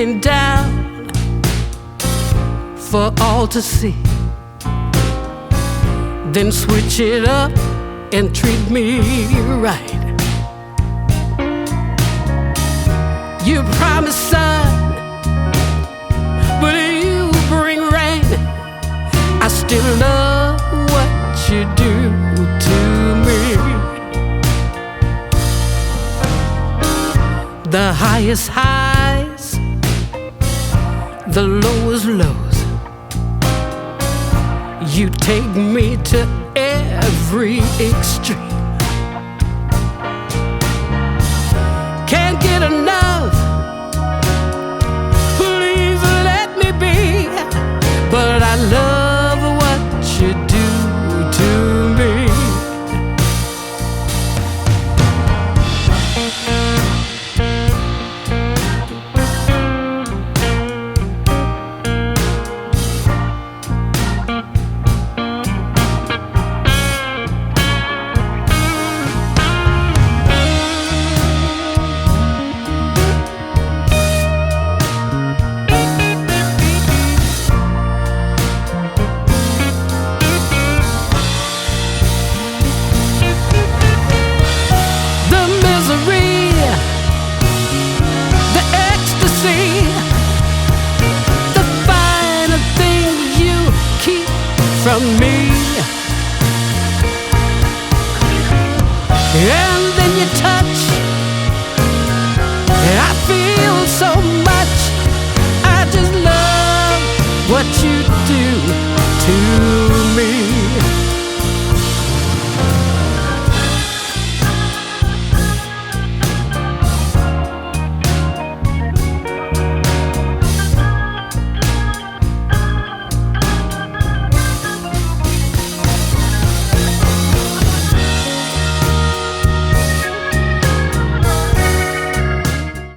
going down for all to see. Then switch it up and treat me right. You promised sun, but you bring rain. I still love what you do to me. The highest highs, the lowest lows. You take me to every extreme. Can't get enough, please let me be. But I love what you do to me. From me, and then you touch, I feel so much. I just love what you do to me.